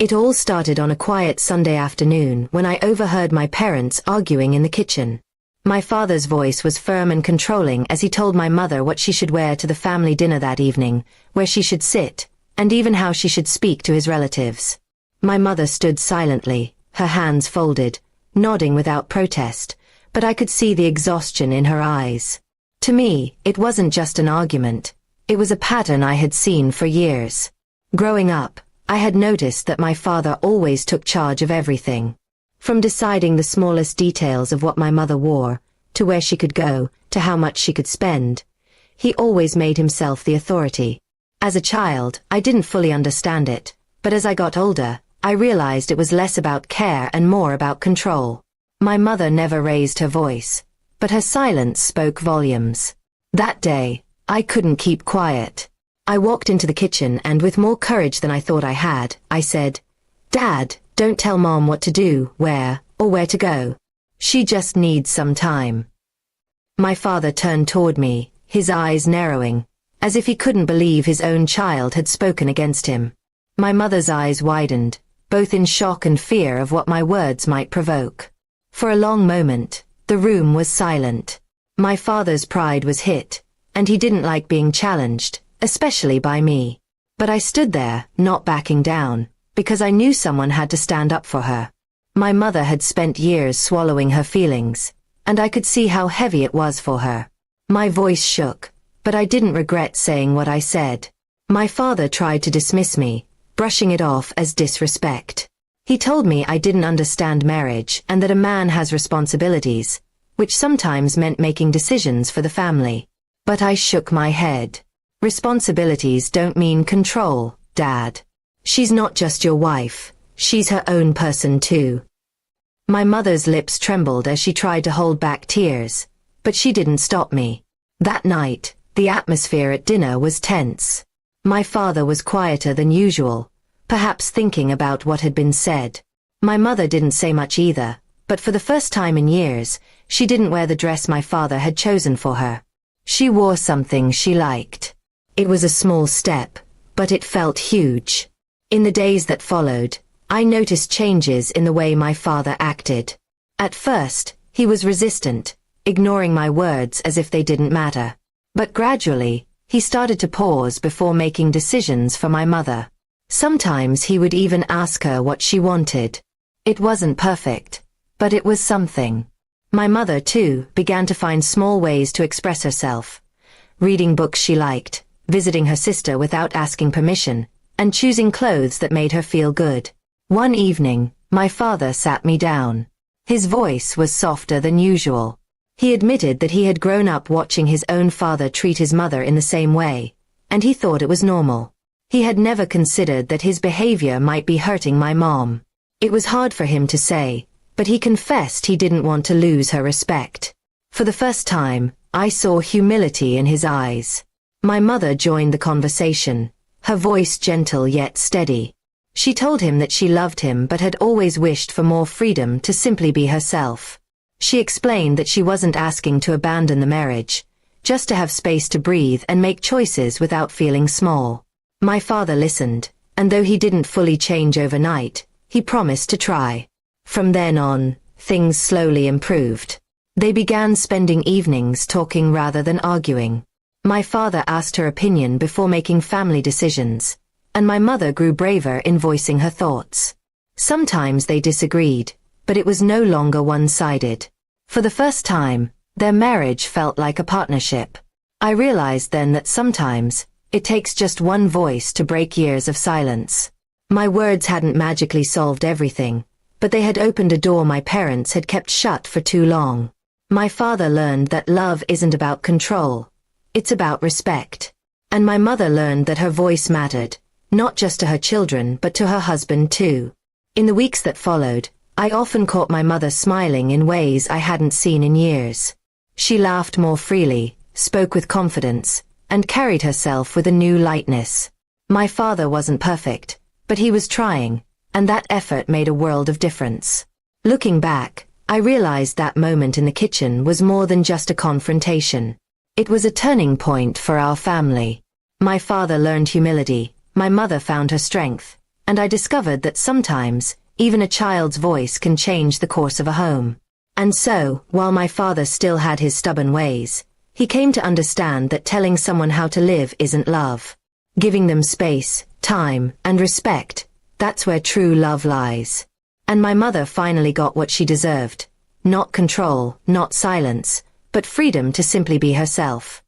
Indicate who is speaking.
Speaker 1: It all started on a quiet Sunday afternoon when I overheard my parents arguing in the kitchen. My father's voice was firm and controlling as he told my mother what she should wear to the family dinner that evening, where she should sit, and even how she should speak to his relatives. My mother stood silently, her hands folded, nodding without protest, but I could see the exhaustion in her eyes. To me, it wasn't just an argument. It was a pattern I had seen for years. Growing up, I had noticed that my father always took charge of everything. From deciding the smallest details of what my mother wore, to where she could go, to how much she could spend. He always made himself the authority. As a child, I didn't fully understand it, but as I got older, I realized it was less about care and more about control. My mother never raised her voice, but her silence spoke volumes. That day, I couldn't keep quiet. I walked into the kitchen and with more courage than I thought I had, I said, "Dad, don't tell Mom what to do, where, or where to go. She just needs some time." My father turned toward me, his eyes narrowing, as if he couldn't believe his own child had spoken against him. My mother's eyes widened, both in shock and fear of what my words might provoke. For a long moment, the room was silent. My father's pride was hit, and he didn't like being challenged, especially by me. But I stood there, not backing down, because I knew someone had to stand up for her. My mother had spent years swallowing her feelings, and I could see how heavy it was for her. My voice shook, but I didn't regret saying what I said. My father tried to dismiss me, brushing it off as disrespect. He told me I didn't understand marriage and that a man has responsibilities, which sometimes meant making decisions for the family. But I shook my head. Responsibilities don't mean control, Dad. She's not just your wife, she's her own person too. My mother's lips trembled as she tried to hold back tears, but she didn't stop me. That night, the atmosphere at dinner was tense. My father was quieter than usual, perhaps thinking about what had been said. My mother didn't say much either, but for the first time in years, she didn't wear the dress my father had chosen for her. She wore something she liked. It was a small step, but it felt huge. In the days that followed, I noticed changes in the way my father acted. At first, he was resistant, ignoring my words as if they didn't matter. But gradually, he started to pause before making decisions for my mother. Sometimes he would even ask her what she wanted. It wasn't perfect, but it was something. My mother, too, began to find small ways to express herself. Reading books she liked, visiting her sister without asking permission, and choosing clothes that made her feel good. One evening, my father sat me down. His voice was softer than usual. He admitted that he had grown up watching his own father treat his mother in the same way, and he thought it was normal. He had never considered that his behavior might be hurting my mom. It was hard for him to say, but he confessed he didn't want to lose her respect. For the first time, I saw humility in his eyes. My mother joined the conversation, her voice gentle yet steady. She told him that she loved him but had always wished for more freedom to simply be herself. She explained that she wasn't asking to abandon the marriage, just to have space to breathe and make choices without feeling small. My father listened, and though he didn't fully change overnight, he promised to try. From then on, things slowly improved. They began spending evenings talking rather than arguing. My father asked her opinion before making family decisions, and my mother grew braver in voicing her thoughts. Sometimes they disagreed, but it was no longer one-sided. For the first time, their marriage felt like a partnership. I realized then that sometimes, it takes just one voice to break years of silence. My words hadn't magically solved everything, but they had opened a door my parents had kept shut for too long. My father learned that love isn't about control. It's about respect. And my mother learned that her voice mattered, not just to her children but to her husband too. In the weeks that followed, I often caught my mother smiling in ways I hadn't seen in years. She laughed more freely, spoke with confidence, and carried herself with a new lightness. My father wasn't perfect, but he was trying, and that effort made a world of difference. Looking back, I realized that moment in the kitchen was more than just a confrontation. It was a turning point for our family. My father learned humility, my mother found her strength, and I discovered that sometimes, even a child's voice can change the course of a home. And so, while my father still had his stubborn ways, he came to understand that telling someone how to live isn't love. Giving them space, time, and respect, that's where true love lies. And my mother finally got what she deserved. Not control, not silence, but freedom to simply be herself.